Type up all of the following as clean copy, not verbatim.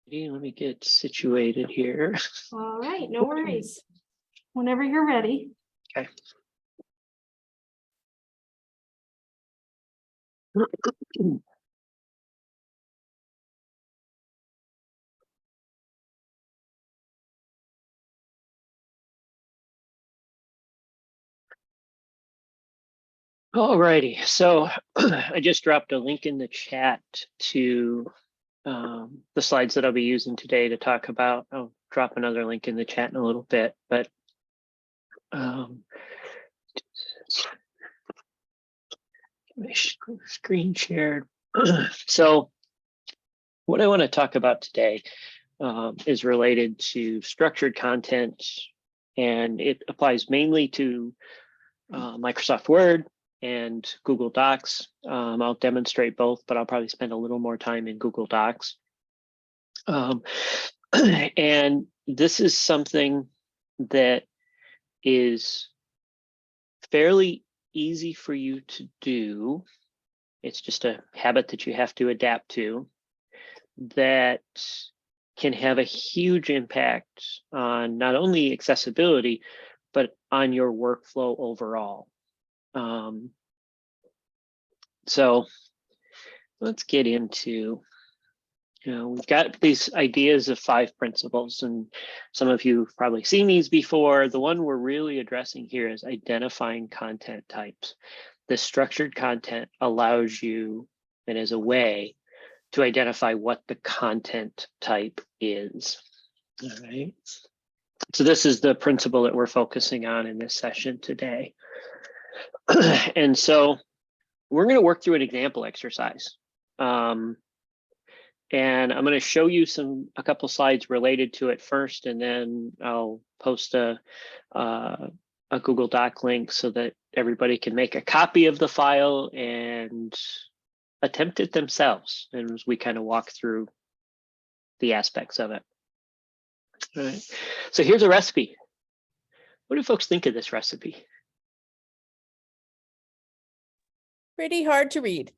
Let me get situated here. All right, no worries. Whenever you're ready. Okay. All righty, so I just dropped a link in the chat to the slides that I'll be using today to talk about. I'll drop another link in the chat in a little bit, but my screen shared. So what I want to talk about today is related to structured content, and it applies mainly to Microsoft Word and Google Docs. I'll demonstrate both, but I'll probably spend a little more time in Google Docs. And this is something that is fairly easy for you to do. It's just a habit that you have to adapt to that can have a huge impact on not only accessibility, but on your workflow overall. So let's get into, we've got these ideas of 5 principles, and some of you have probably seen these before. The one we're really addressing here is identifying content types. The structured content allows you, and is a way to identify what the content type is. All right. So this is the principle that we're focusing on in this session today. And so we're going to work through an example exercise. And I'm going to show you a couple slides related to it first, and then I'll post a Google Doc link so that everybody can make a copy of the file and attempt it themselves, and as we kind of walk through the aspects of it. All right. So here's a recipe. What do folks think of this recipe? Pretty hard to read.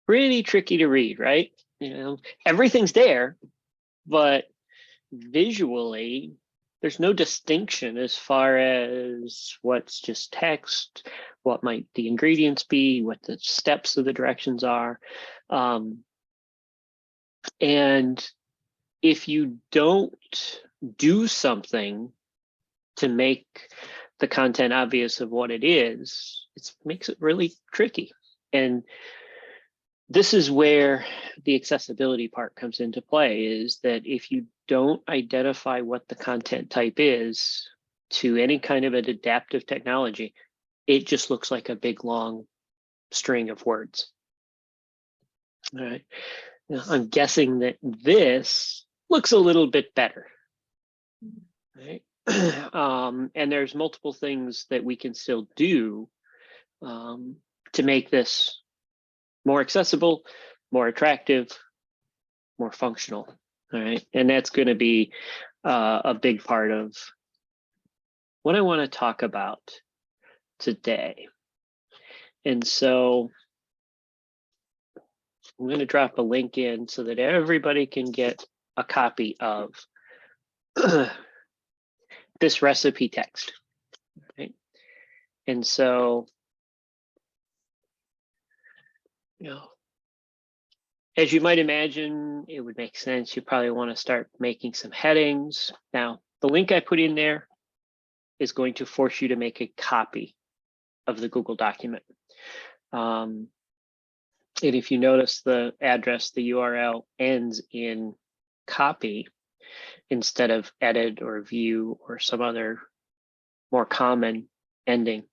Pretty tricky to read, right? Everything's there, but visually, there's no distinction as far as what's just text, what might the ingredients be, what the steps of the directions are. And if you don't do something to make the content obvious of what it is, it makes it really tricky. And this is where the accessibility part comes into play, is that if you don't identify what the content type is to any kind of an adaptive technology, it just looks like a big long string of words. All right. Now, I'm guessing that this looks a little bit better. Right? And there's multiple things that we can still do to make this more accessible, more attractive, more functional. All right. And that's going to be a big part of what I want to talk about today. And so I'm going to drop a link in so that everybody can get a copy of this recipe text. Right? And so, as you might imagine, it would make sense. You probably want to start making some headings. Now, the link I put in there is going to force you to make a copy of the Google document. And if you notice the address, the URL ends in copy instead of edit or view or some other more common ending.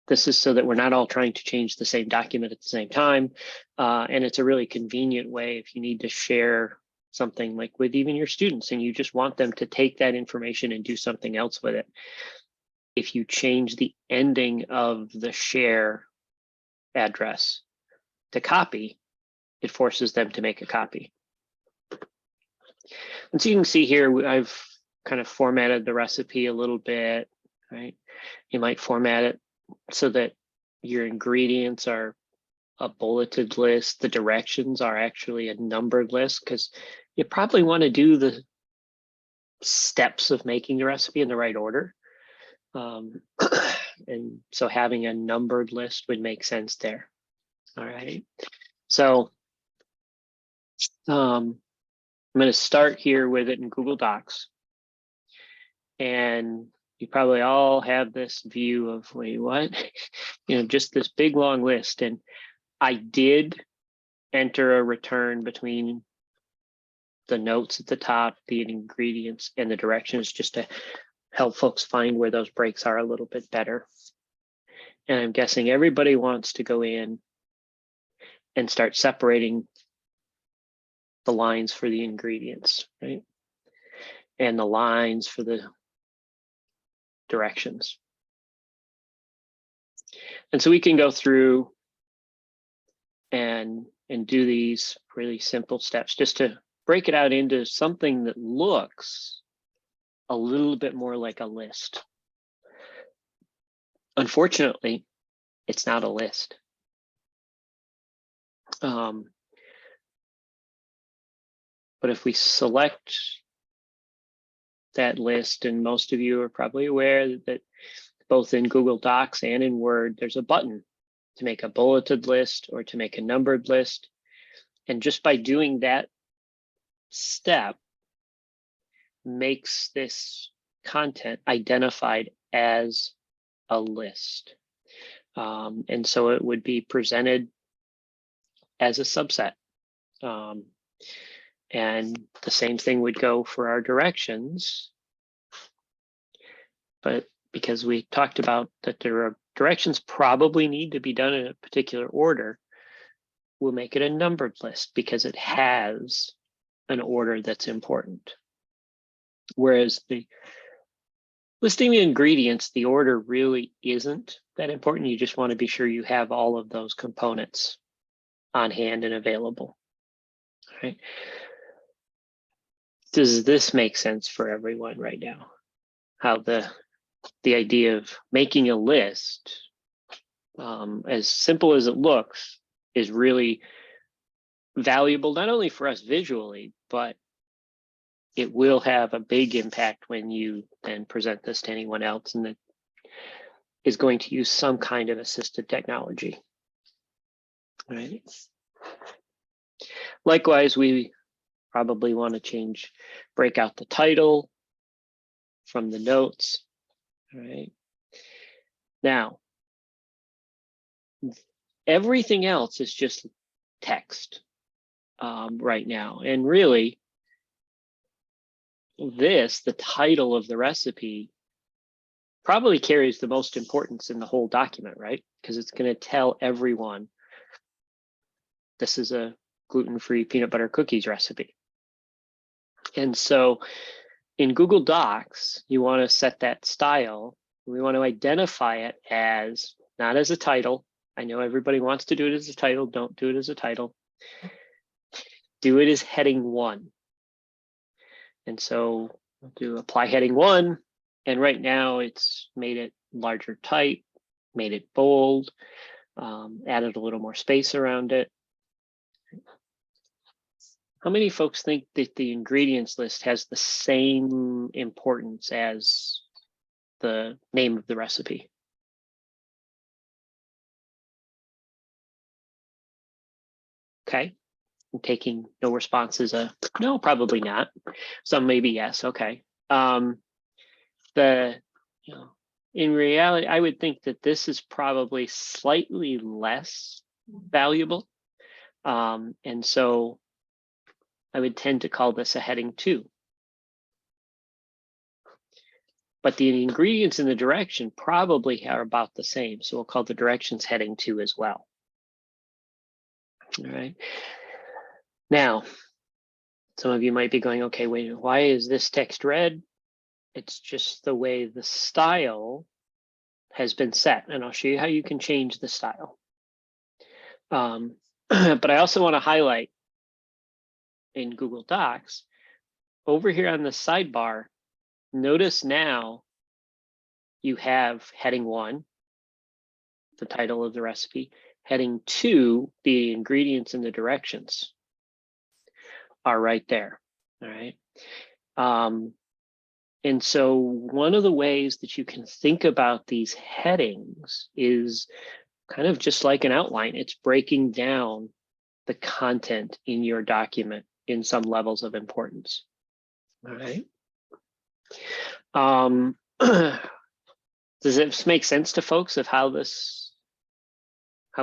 This is so that we're not all trying to change the same document at the same time. And it's a really convenient way if you need to share something like with even your students and you just want them to take that information and do something else with it. If you change the ending of the share address to copy, it forces them to make a copy. And so you can see here, I've kind of formatted the recipe a little bit, right? You might format it so that your ingredients are a bulleted list. The directions are actually a numbered list because you probably want to do the steps of making the recipe in the right order. And so having a numbered list would make sense there. All right. So I'm going to start here with it in Google Docs. And you probably all have this view of, wait, what? Just this big long list. And I did enter a return between the notes at the top, the ingredients, and the directions just to help folks find where those breaks are a little bit better. And I'm guessing everybody wants to go in and start separating the lines for the ingredients, right? And the lines for the directions. And so we can go through and do these really simple steps just to break it out into something that looks a little bit more like a list. Unfortunately, it's not a list. But if we select that list, and most of you are probably aware that both in Google Docs and in Word, there's a button to make a bulleted list or to make a numbered list. And just by doing that step makes this content identified as a list. And so it would be presented as a subset. And the same thing would go for our directions. But because we talked about that there are directions probably need to be done in a particular order, we'll make it a numbered list because it has an order that's important. Whereas the listing the ingredients, the order really isn't that important. You just want to be sure you have all of those components on hand and available. All right. Does this make sense for everyone right now? How the idea of making a list, as simple as it looks, is really valuable, not only for us visually, but it will have a big impact when you then present this to anyone else and that is going to use some kind of assistive technology. All right. Likewise, we probably want to break out the title from the notes. All right. Now, everything else is just text right now. And really, the title of the recipe, probably carries the most importance in the whole document, right? Because it's going to tell everyone this is a gluten-free peanut butter cookies recipe. And so in Google Docs, you want to set that style. We want to identify it as not as a title. I know everybody wants to do it as a title. Don't do it as a title. Do it as heading 1. And so we'll do apply heading 1. And right now it's made it larger type, made it bold, added a little more space around it. How many folks think that the ingredients list has the same importance as the name of the recipe? Okay, I'm taking no responses. No, probably not. Some maybe yes. Okay. In reality, I would think that this is probably slightly less valuable, and so I would tend to call this a heading 2. But the ingredients in the direction probably are about the same, so we'll call the directions heading 2 as well. All right. Now, some of you might be going, okay, wait, why is this text red? It's just the way the style has been set, and I'll show you how you can change the style. But I also want to highlight in Google Docs, over here on the sidebar, notice now you have heading 1, the title of the recipe, heading 2, the ingredients and the directions, are right there. All right. And so one of the ways that you can think about these headings is kind of just like an outline. It's breaking down the content in your document in some levels of importance. All right. Does it make sense to folks of how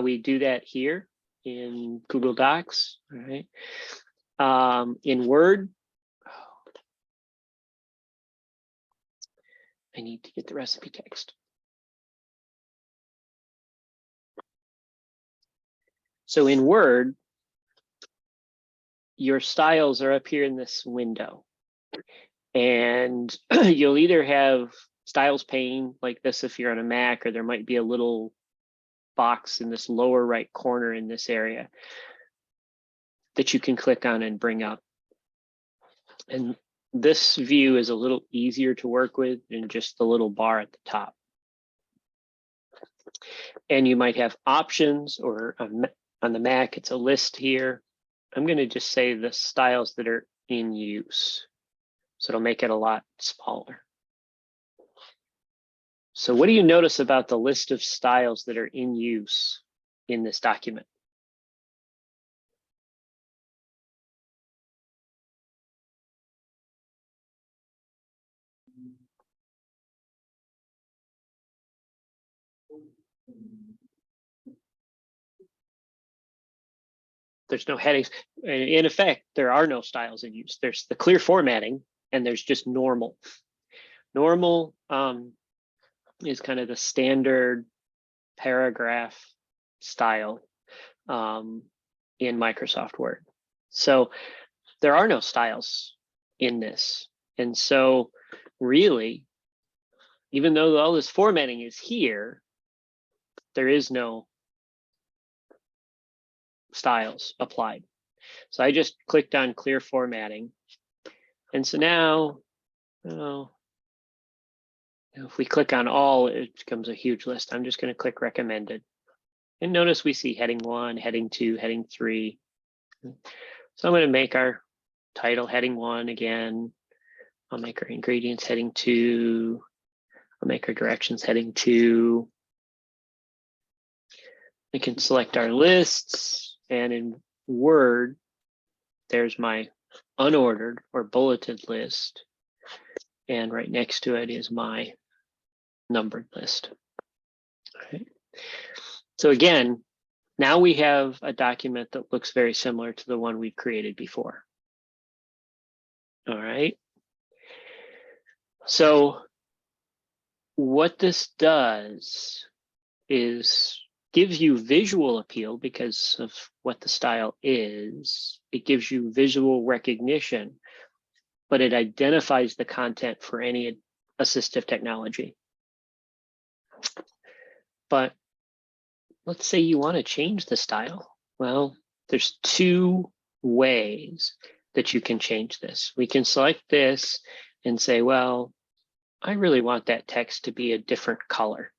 we do that here in Google Docs? All right. In Word, I need to get the recipe text. So in Word, your styles are up here in this window. And you'll either have styles pane like this if you're on a Mac, or there might be a little box in this lower right corner in this area that you can click on and bring up. And this view is a little easier to work with than just the little bar at the top. And you might have options, or on the Mac, it's a list here. I'm going to just say the styles that are in use. So it'll make it a lot smaller. So what do you notice about the list of styles that are in use in this document? There's no headings. In effect, there are no styles in use. There's the clear formatting, and there's just normal. Normal is kind of the standard paragraph style in Microsoft Word. So there are no styles in this. And so really, even though all this formatting is here, there is no styles applied. So I just clicked on clear formatting. And so now, if we click on all, it becomes a huge list. I'm just going to click recommended. And notice we see heading 1, heading 2, heading 3. So I'm going to make our title heading 1 again. I'll make our ingredients heading 2. I'll make our directions heading 2. We can select our lists, and in Word, there's my unordered or bulleted list. And right next to it is my numbered list. All right. So again, now we have a document that looks very similar to the one we've created before. All right. So what this does is gives you visual appeal because of what the style is. It gives you visual recognition, but it identifies the content for any assistive technology. But let's say you want to change the style. Well, there's 2 ways that you can change this. We can select this and say, well, I really want that text to be a different color,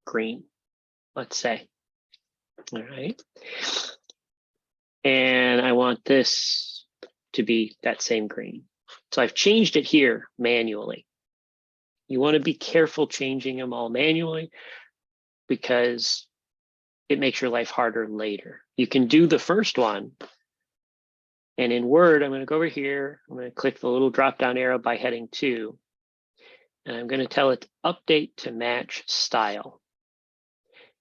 green, let's say. All right. And I want this to be that same green. So I've changed it here manually. You want to be careful changing them all manually because it makes your life harder later. You can do the first one. And in Word, I'm going to go over here. I'm going to click the little drop down arrow by heading 2. And I'm going to tell it to update to match style.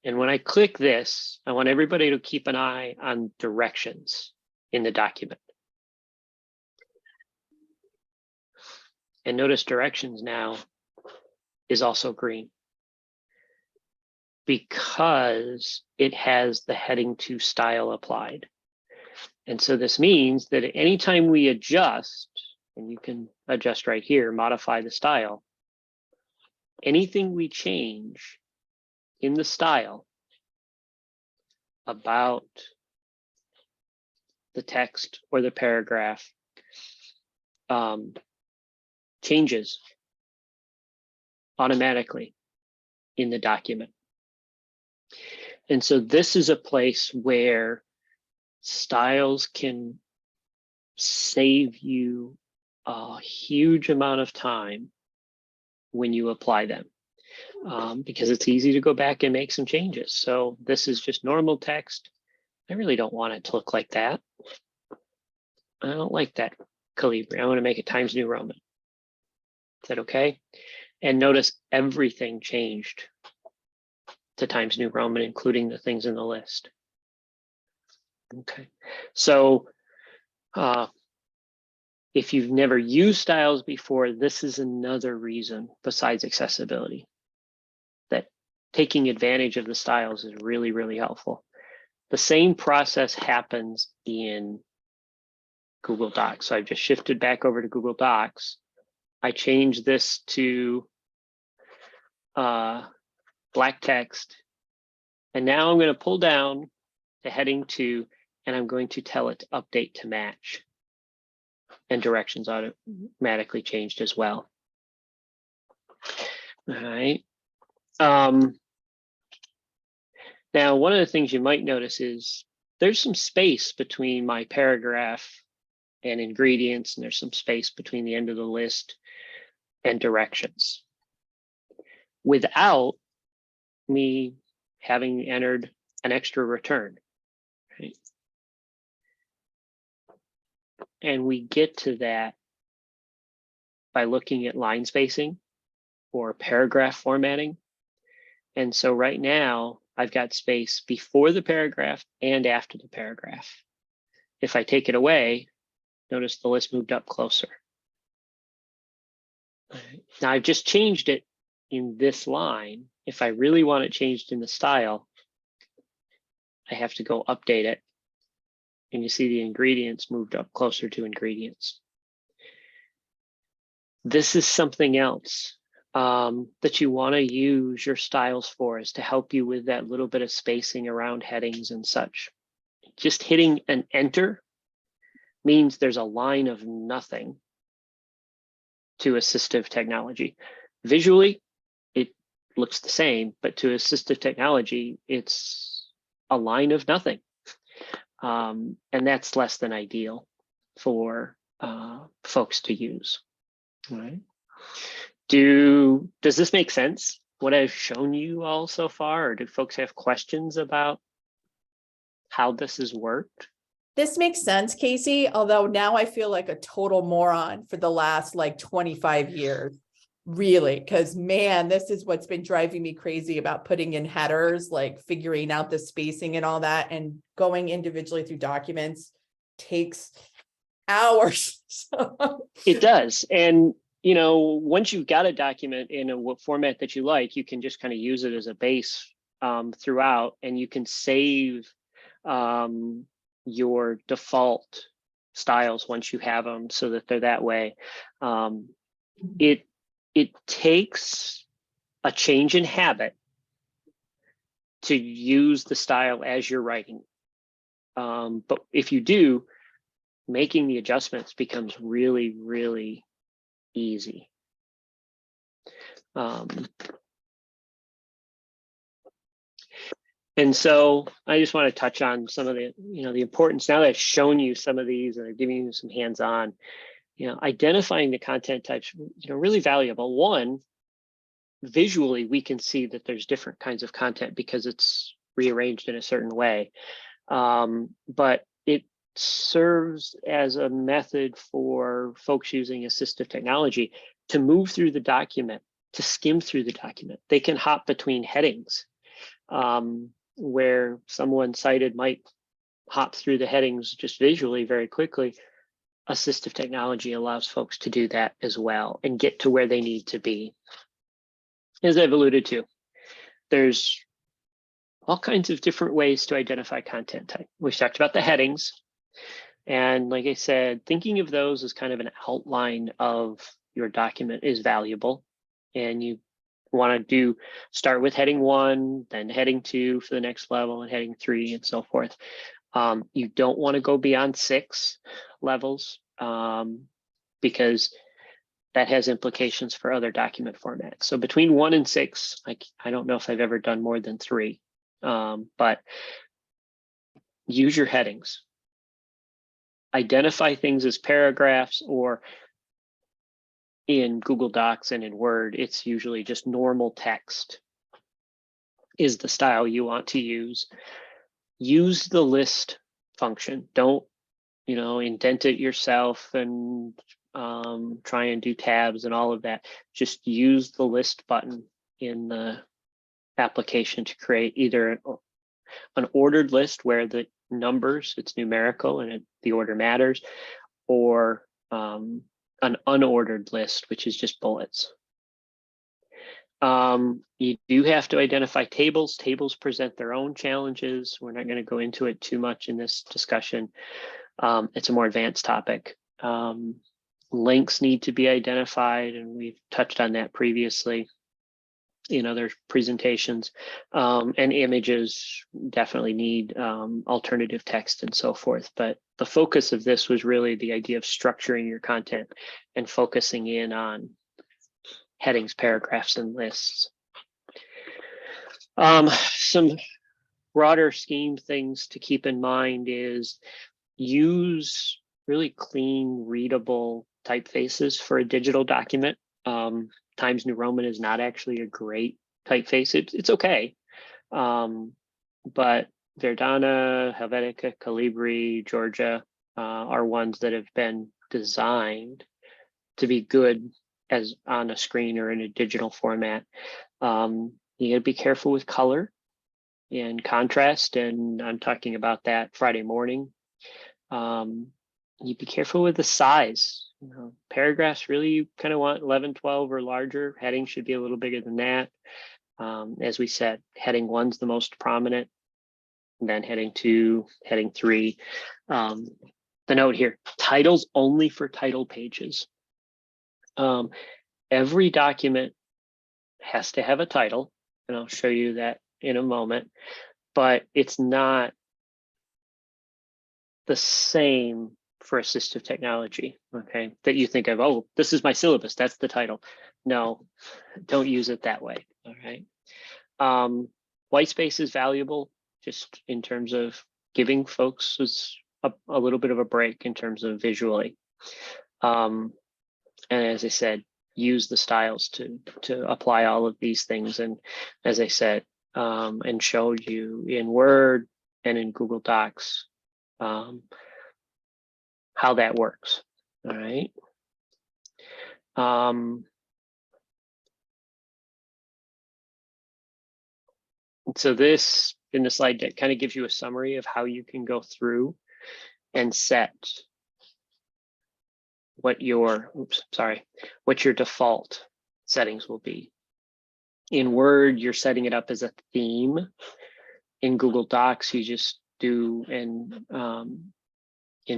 And when I click this, I want everybody to keep an eye on directions in the document. And notice directions now is also green because it has the heading 2 style applied. And so this means that anytime we adjust, and you can adjust right here, modify the style, anything we change in the style about the text or the paragraph changes automatically in the document. And so this is a place where styles can save you a huge amount of time when you apply them, because it's easy to go back and make some changes. So this is just normal text. I really don't want it to look like that. I don't like that Calibri. I want to make it Times New Roman. Is that okay? And notice everything changed to Times New Roman, including the things in the list. Okay, so if you've never used styles before, this is another reason besides accessibility that taking advantage of the styles is really, really helpful. The same process happens in Google Docs. So I've just shifted back over to Google Docs. I changed this to black text. And now I'm going to pull down to heading 2, and I'm going to tell it to update to match. And directions automatically changed as well. All right. Now, one of the things you might notice is there's some space between my paragraph and ingredients, and there's some space between the end of the list and directions. Without me having entered an extra return, right? And we get to that by looking at line spacing or paragraph formatting. And so right now I've got space before the paragraph and after the paragraph. If I take it away, notice the list moved up closer. Now I've just changed it in this line. If I really want it changed in the style, I have to go update it. And you see the ingredients moved up closer to ingredients. This is something else that you want to use your styles for, is to help you with that little bit of spacing around headings and such. Just hitting an enter means there's a line of nothing to assistive technology. Visually, it looks the same, but to assistive technology, it's a line of nothing. And that's less than ideal for folks to use. All right. Does this make sense, what I've shown you all so far, or do folks have questions about how this has worked? This makes sense, Casey, although now I feel like a total moron for the last like 25 years. Really, because man, this is what's been driving me crazy about putting in headers, like figuring out the spacing and all that, and going individually through documents takes hours. It does. And you know, once you've got a document in a format that you like, you can just kind of use it as a base throughout, and you can save your default styles once you have them so that they're that way. It takes a change in habit to use the style as you're writing. But if you do, making the adjustments becomes really, really easy. And so I just want to touch on some of the, the importance. Now that I've shown you some of these and I've given you some hands-on, identifying the content types, really valuable. One, visually, we can see that there's different kinds of content because it's rearranged in a certain way. But it serves as a method for folks using assistive technology to move through the document, to skim through the document. They can hop between headings, where someone cited might hop through the headings just visually very quickly. Assistive technology allows folks to do that as well and get to where they need to be. As I've alluded to, there's all kinds of different ways to identify content type. We've talked about the headings. And like I said, thinking of those as kind of an outline of your document is valuable. And you want to start with heading 1, then heading 2 for the next level, and heading 3 and so forth. You don't want to go beyond 6 levels because that has implications for other document formats. So between 1 and 6, I don't know if I've ever done more than 3. But use your headings. Identify things as paragraphs, or in Google Docs and in Word, it's usually just normal text is the style you want to use. Use the list function. Don't, indent it yourself and try and do tabs and all of that. Just use the list button in the application to create either an ordered list where the numbers, it's numerical and the order matters, or an unordered list, which is just bullets. You do have to identify tables. Tables present their own challenges. We're not going to go into it too much in this discussion. It's a more advanced topic. Links need to be identified, and we've touched on that previously in other presentations. And images definitely need alternative text and so forth. But the focus of this was really the idea of structuring your content and focusing in on headings, paragraphs, and lists. Some broader scheme things to keep in mind is use really clean, readable typefaces for a digital document. Times New Roman is not actually a great typeface. It's okay. But Verdana, Helvetica, Calibri, Georgia are ones that have been designed to be good as on a screen or in a digital format. You gotta be careful with color and contrast, and I'm talking about that Friday morning. You be careful with the size. Paragraphs really you kind of want 11, 12 or larger. Heading should be a little bigger than that. As we said, heading 1's the most prominent, and then heading 2, heading 3. The note here, titles only for title pages. Every document has to have a title, and I'll show you that in a moment, but it's not the same for assistive technology, okay? That you think of, oh, this is my syllabus, that's the title. No, don't use it that way, all right? White space is valuable just in terms of giving folks a little bit of a break in terms of visually. And as I said, use the styles to apply all of these things. And as I said, and showed you in Word and in Google Docs, how that works, all right? So this, in the slide deck, kind of gives you a summary of how you can go through and set what your default settings will be. In Word, you're setting it up as a theme. In Google Docs, you just do in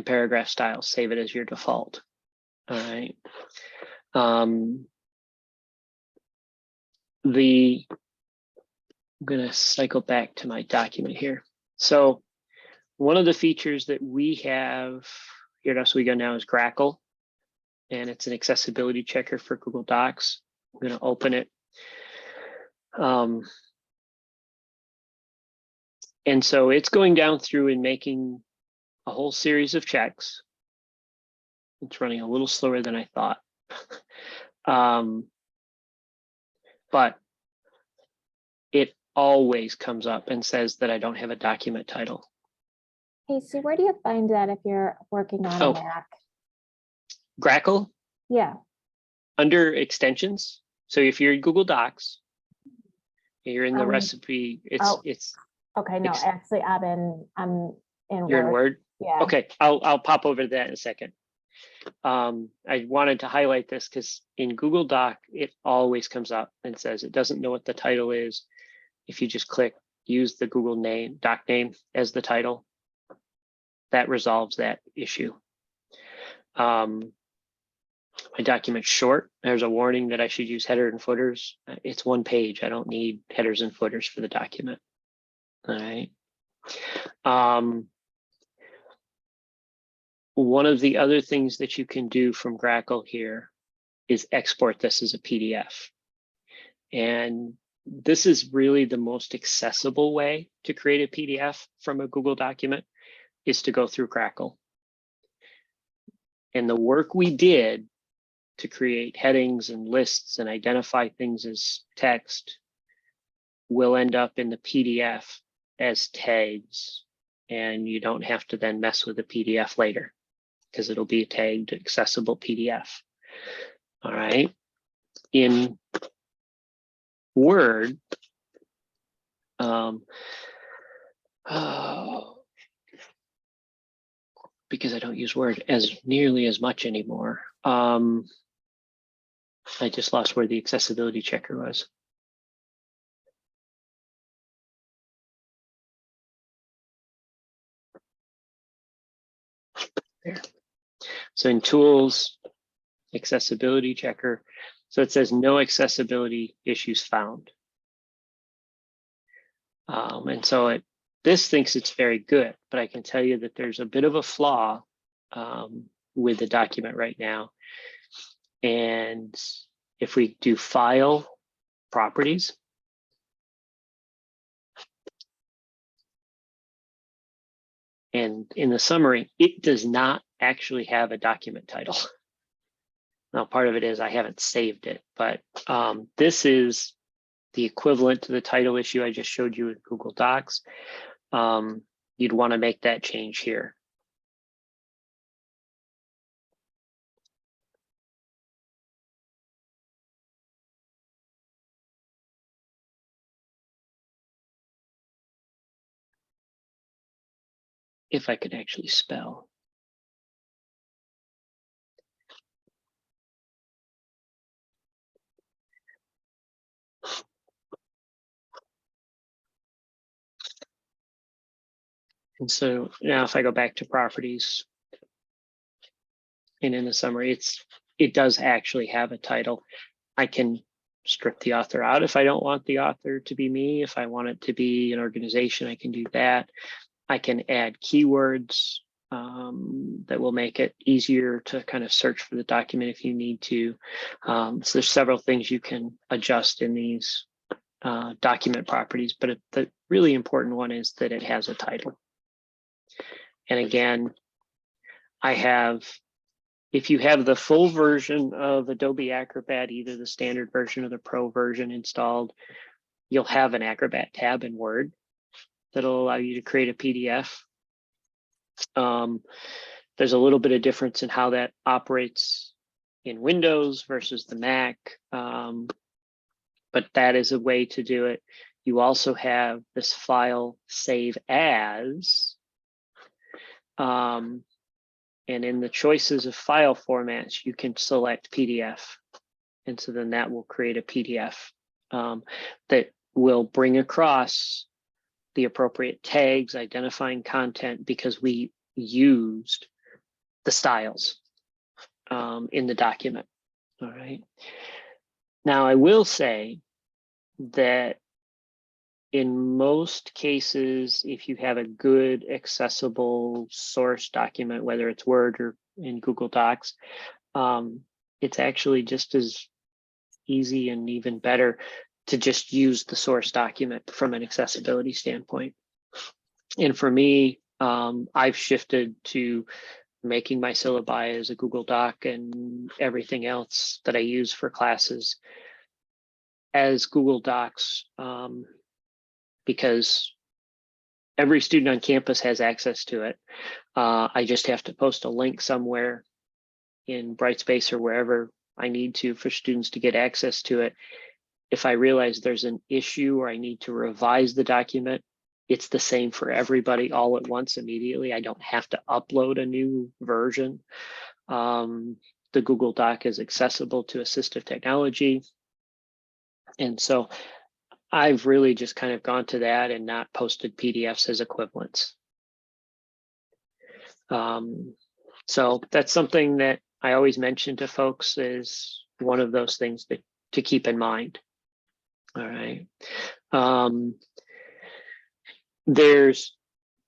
paragraph style, save it as your default. All right. I'm going to cycle back to my document here. So one of the features that we have here at Oswego now is Grackle, and it's an accessibility checker for Google Docs. I'm going to open it. And so it's going down through and making a whole series of checks. It's running a little slower than I thought. But it always comes up and says that I don't have a document title. Hey, so where do you find that if you're working on a Mac? Grackle? Yeah. Under extensions. So if you're in Google Docs, you're in the recipe, it's okay. No, actually I'm in you're in Word. Yeah. Okay, I'll pop over to that in a second. I wanted to highlight this because in Google Doc, it always comes up and says it doesn't know what the title is. If you just click use the Google doc name as the title, that resolves that issue. My document's short. There's a warning that I should use header and footers. It's 1 page. I don't need headers and footers for the document. All right. One of the other things that you can do from Grackle here is export this as a PDF. And this is really the most accessible way to create a PDF from a Google document, is to go through Crackle. And the work we did to create headings and lists and identify things as text will end up in the PDF as tags. And you don't have to then mess with the PDF later because it'll be a tagged accessible PDF. All right. In Word, because I don't use Word as nearly as much anymore. I just lost where the accessibility checker was. There. So in Tools, accessibility checker. So it says no accessibility issues found. And so this thinks it's very good, but I can tell you that there's a bit of a flaw with the document right now. And if we do File, Properties, and in the summary, it does not actually have a document title. Now, part of it is I haven't saved it, but this is the equivalent to the title issue I just showed you in Google Docs. You'd want to make that change here. If I could actually spell. And so now if I go back to properties and in the summary, it does actually have a title. I can strip the author out if I don't want the author to be me. If I want it to be an organization, I can do that. I can add keywords that will make it easier to kind of search for the document if you need to. So there's several things you can adjust in these document properties, but the really important one is that it has a title. And again, if you have the full version of Adobe Acrobat, either the standard version or the Pro version installed, you'll have an Acrobat tab in Word that'll allow you to create a PDF. There's a little bit of difference in how that operates in Windows versus the Mac, but that is a way to do it. You also have this file save as, and in the choices of file formats, you can select PDF. And so then that will create a PDF that will bring across the appropriate tags, identifying content, because we used the styles in the document. All right. Now, I will say that in most cases, if you have a good accessible source document, whether it's Word or in Google Docs, it's actually just as easy and even better to just use the source document from an accessibility standpoint. And for me, I've shifted to making my syllabi as a Google Doc and everything else that I use for classes as Google Docs, because every student on campus has access to it. I just have to post a link somewhere in Brightspace or wherever I need to for students to get access to it. If I realize there's an issue or I need to revise the document, it's the same for everybody all at once immediately. I don't have to upload a new version. The Google Doc is accessible to assistive technology. And so I've really just kind of gone to that and not posted PDFs as equivalents. So that's something that I always mention to folks is one of those things that to keep in mind. All right. There's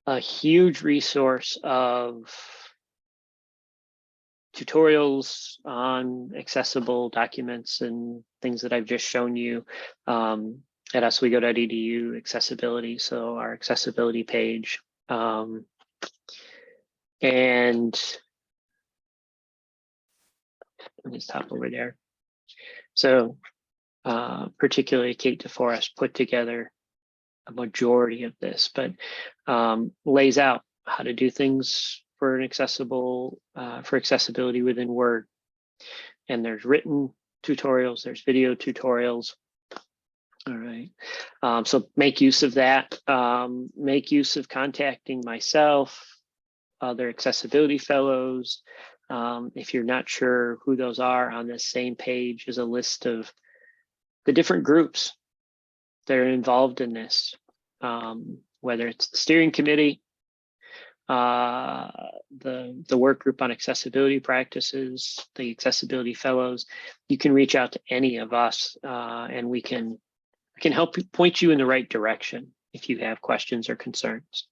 a huge resource of tutorials on accessible documents and things that I've just shown you. at oswego.edu accessibility, so our accessibility page. And let me just hop over there. So particularly Kate DeForest put together a majority of this, but lays out how to do things for an for accessibility within Word. And there's written tutorials, there's video tutorials. All right. So make use of that. Make use of contacting myself, other accessibility fellows. If you're not sure who those are, on this same page is a list of the different groups that are involved in this, whether it's the steering committee, the work group on accessibility practices, the accessibility fellows. You can reach out to any of us, and we can help point you in the right direction if you have questions or concerns.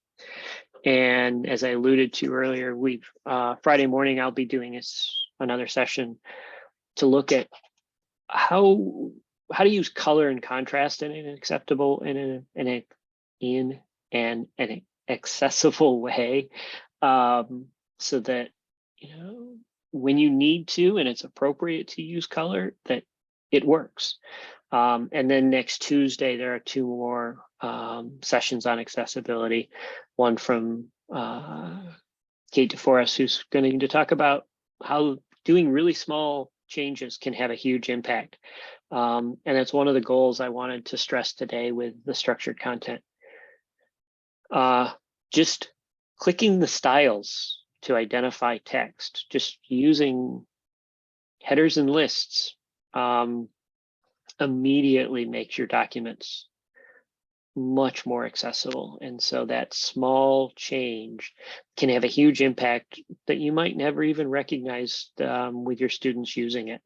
And as I alluded to earlier, Friday morning I'll be doing another session to look at how to use color and contrast in an acceptable in an accessible way, so that when you need to and it's appropriate to use color, that it works. And then next Tuesday there are 2 more sessions on accessibility. One from Kate DeForest, who's going to talk about how doing really small changes can have a huge impact. And that's one of the goals I wanted to stress today with the structured content. Just clicking the styles to identify text, just using headers and lists, immediately makes your documents much more accessible. And so that small change can have a huge impact that you might never even recognize with your students using it.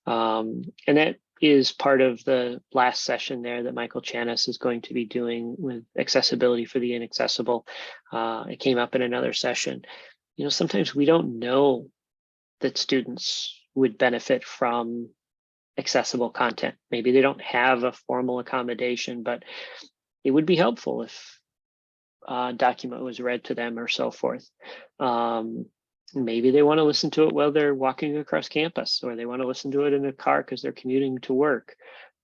And that is part of the last session there that Michael Chanis is going to be doing with accessibility for the inaccessible. It came up in another session. Sometimes we don't know that students would benefit from accessible content. Maybe they don't have a formal accommodation, but it would be helpful if a document was read to them or so forth. Maybe they want to listen to it while they're walking across campus, or they want to listen to it in a car because they're commuting to work.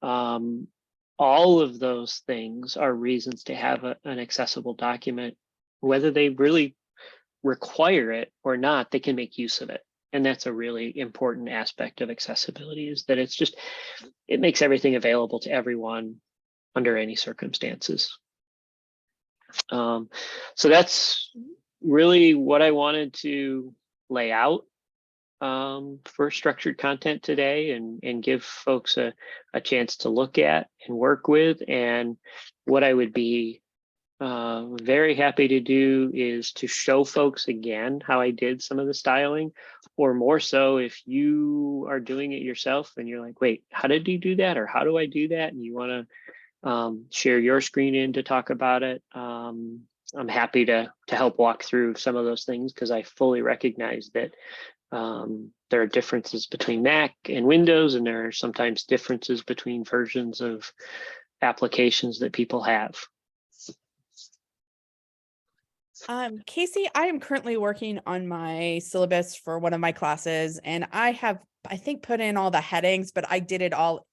All of those things are reasons to have an accessible document. Whether they really require it or not, they can make use of it. And that's a really important aspect of accessibility, is that it makes everything available to everyone under any circumstances. So that's really what I wanted to lay out for structured content today, and give folks a chance to look at and work with. And what I would be very happy to do is to show folks again how I did some of the styling, or more so if you are doing it yourself and you're like, wait, how did you do that? Or how do I do that? And you want to share your screen in to talk about it. I'm happy to help walk through some of those things, because I fully recognize that there are differences between Mac and Windows, and there are sometimes differences between versions of applications that people have. Casey, I am currently working on my syllabus for one of my classes, and I think, put in all the headings, but I did it all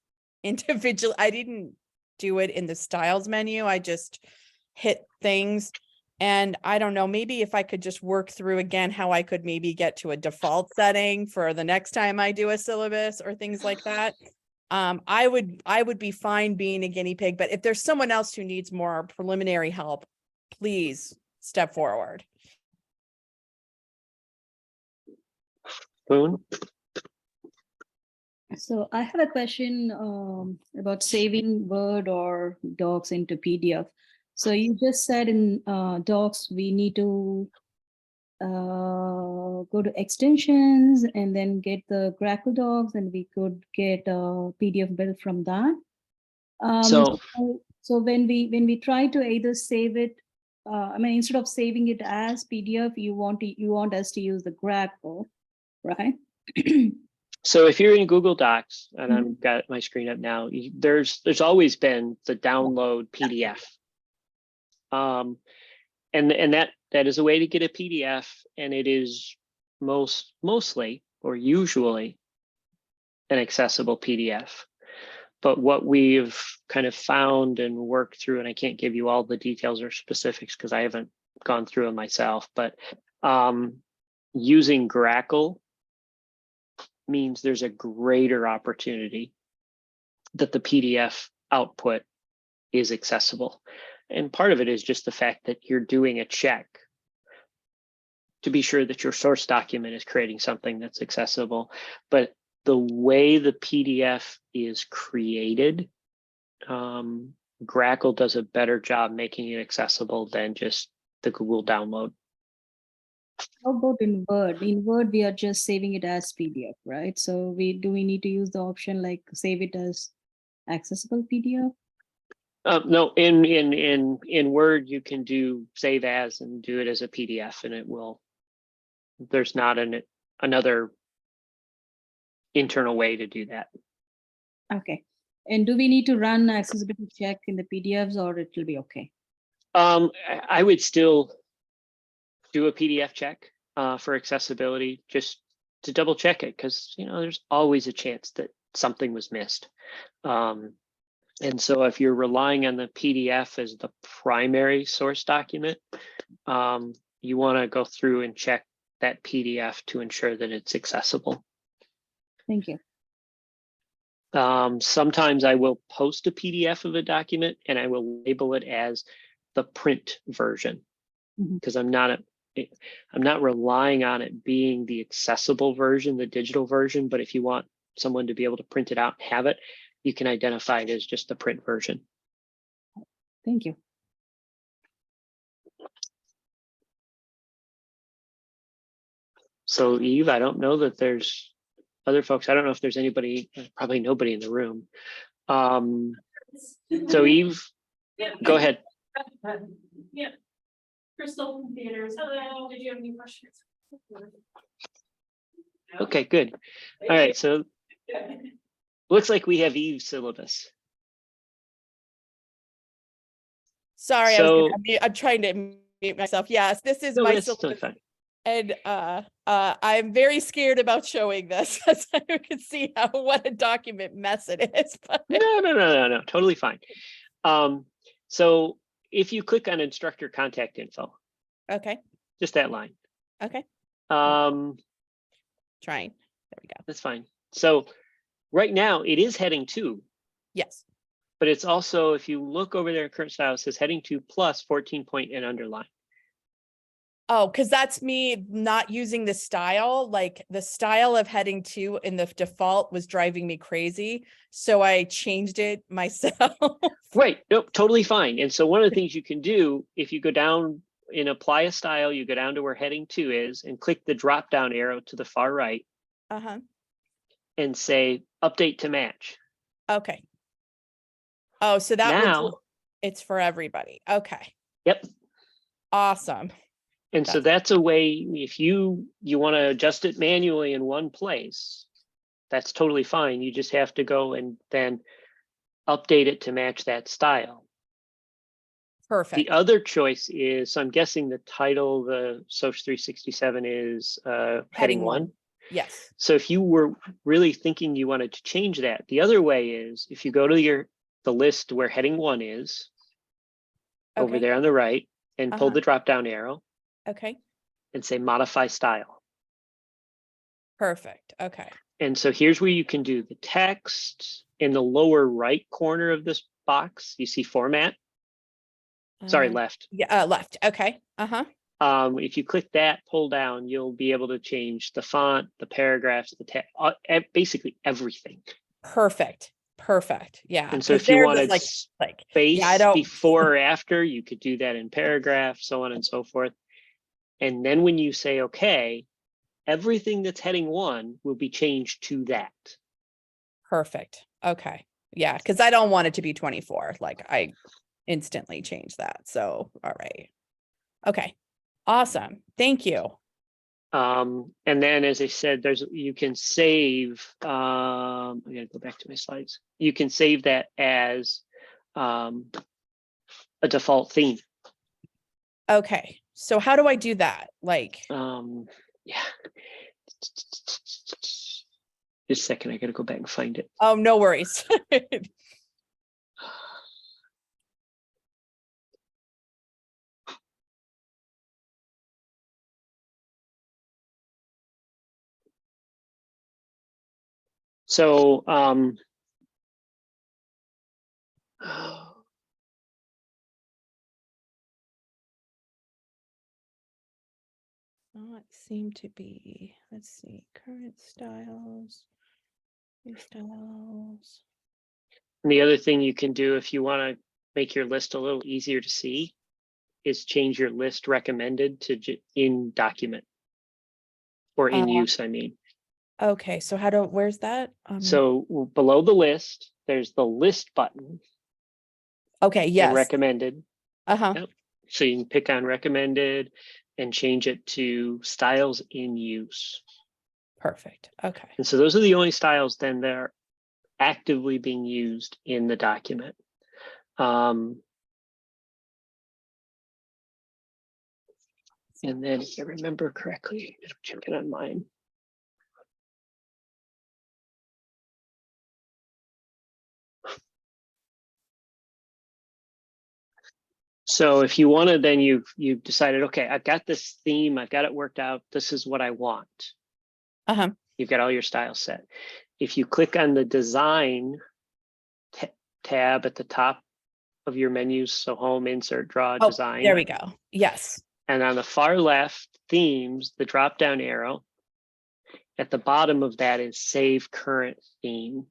individually. I didn't do it in the styles menu. I just hit things. And I don't know, maybe if I could just work through again how I could maybe get to a default setting for the next time I do a syllabus or things like that. I would be fine being a guinea pig, but if there's someone else who needs more preliminary help, please step forward. Boone? So I have a question about saving Word or docs into PDF. So you just said in docs, we need to go to extensions and then get the Grackle docs, and we could get a PDF build from that. So when we try to either save it, instead of saving it as PDF, you want us to use the Grackle, right? So if you're in Google Docs, and I've got my screen up now, there's always been the download PDF. And that is a way to get a PDF, and it is mostly or usually an accessible PDF. But what we've kind of found and worked through, and I can't give you all the details or specifics because I haven't gone through them myself, but using Grackle means there's a greater opportunity that the PDF output is accessible. And part of it is just the fact that you're doing a check to be sure that your source document is creating something that's accessible. But the way the PDF is created, Grackle does a better job making it accessible than just the Google download. How about in Word? In Word, we are just saving it as PDF, right? So do we need to use the option like save it as accessible PDF? No, in Word, you can do save as and do it as a PDF, and it will. There's not another internal way to do that. Okay. And do we need to run accessibility check in the PDFs, or it will be okay? I would still do a PDF check for accessibility, just to double check it, because there's always a chance that something was missed. And so if you're relying on the PDF as the primary source document, you want to go through and check that PDF to ensure that it's accessible. Thank you. Sometimes I will post a PDF of a document and I will label it as the print version, because I'm not relying on it being the accessible version, the digital version. But if you want someone to be able to print it out and have it, you can identify it as just the print version. Thank you. So Eve, I don't know that there's other folks. I don't know if there's anybody, probably nobody in the room. So Eve, go ahead. Yeah. Crystal from Theaters. Hello, did you have any questions? Okay, good. All right, so looks like we have Eve's syllabus. Sorry, So, I'm trying to mute myself. Yes, this is no, my that's totally syllabus. fine. And I'm very scared about showing this, as you can see what a document mess it is. But No, totally fine. So if you click on instructor contact info, okay, just that line. okay, Trying. There we go. That's fine. So right now it is heading 2, Yes. but it's also, if you look over there, current style, it says heading 2 plus 14 point and underline. Oh, because that's me not using the style. Like the style of heading 2 in the default was driving me crazy. So I changed it myself. Right. Nope, totally fine. And so one of the things you can do, if you go down in apply a style, you go down to where heading 2 is and click the drop down arrow to the far right and say update to match. Okay. Oh, so that now it's for everybody. Okay. Yep. Awesome. And so that's a way, if you want to adjust it manually in one place, that's totally fine. You just have to go and then update it to match that style. Perfect. The other choice is, so I'm guessing the title, the Social 367 is heading 1. Yes. So if you were really thinking you wanted to change that, the other way is if you go to the list where heading 1 is, over there on the right, and pull the drop down arrow. Okay. And say modify style. Perfect. Okay. And so here's where you can do the text in the lower right corner of this box. You see format. Sorry, left. Yeah, left. Okay. If you click that pull down, you'll be able to change the font, the paragraphs, the text, basically everything. Perfect. Yeah. And so if you wanted space before or after, you could do that in paragraph, so on and so forth. And then when you say okay, everything that's heading 1 will be changed to that. Perfect. Okay. Yeah, because I don't want it to be 24. Like I instantly change that. So all right. Okay. Awesome. Thank you. And then, as I said, you can save, I gotta go back to my slides. You can save that as a default theme. Okay, so how do I do that? Like, Yeah. Just a second, I gotta go back and find it. oh, no worries. So, Not seem to be, let's see, current styles, new styles. and the other thing you can do if you want to make your list a little easier to see is change your list recommended to in document or in use, I mean. Okay, so where's that? So below the list, there's the list button. Okay, And yes. recommended. Uh-huh. Yep. So you can pick on recommended and change it to styles in use. Perfect. Okay. And so those are the only styles then that are actively being used in the document. And then if I remember correctly, I'm checking on mine. So if you want to, then you've decided, okay, I've got this theme, I've got it worked out. This is what I want. Uh-huh. You've got all your styles set. If you click on the design tab at the top of your menus, so home, insert, draw, Oh, design. there we go. Yes. And on the far left, themes, the drop down arrow. At the bottom of that is save current theme.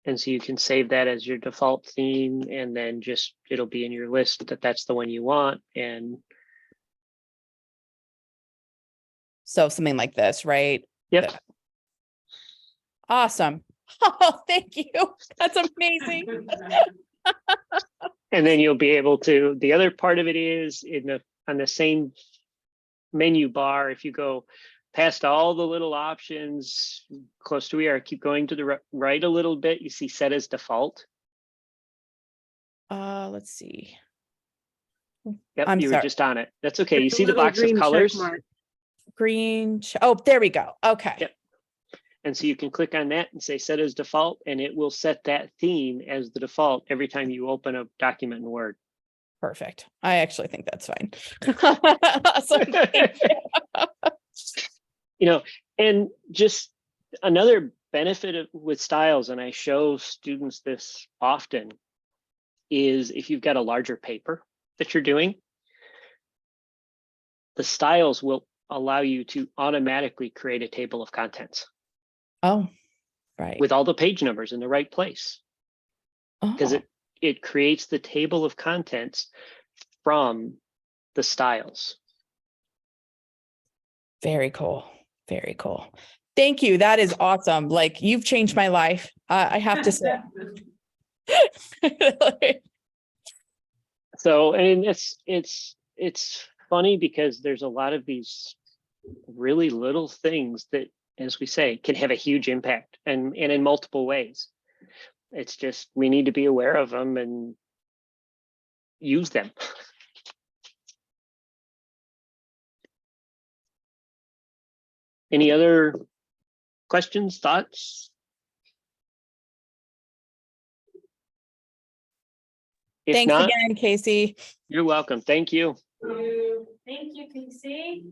And so you can save that as your default theme, and then just it'll be in your list that that's the one you want. And So something like this, right? yep. Awesome. Oh, thank you. That's amazing. And then you'll be able to, the other part of it is on the same menu bar, if you go past all the little options close to where, keep going to the right a little bit, you see set as default. Let's see. Yep, I'm you sorry. were just on it. That's okay. You It's a see the little box of green check colors? mark. Green. Oh, there we go. Okay. Yep. And so you can click on that and say set as default, and it will set that theme as the default every time you open a document in Word. Perfect. I actually think that's fine. Awesome. Thank you. And just another benefit with styles, and I show students this often, is if you've got a larger paper that you're doing, the styles will allow you to automatically create a table of contents. Oh, right. With all the page numbers in the right place. Because Oh, it creates the table of contents from the styles. very cool. Very cool. Thank you. That is awesome. Like, you've changed my life. I have to say. So, and it's funny because there's a lot of these really little things that, as we say, can have a huge impact and in multiple ways. It's just, we need to be aware of them and use them. Any other questions, thoughts? If Thanks not, again, Casey. you're welcome. Thank you. Thank you, Casey.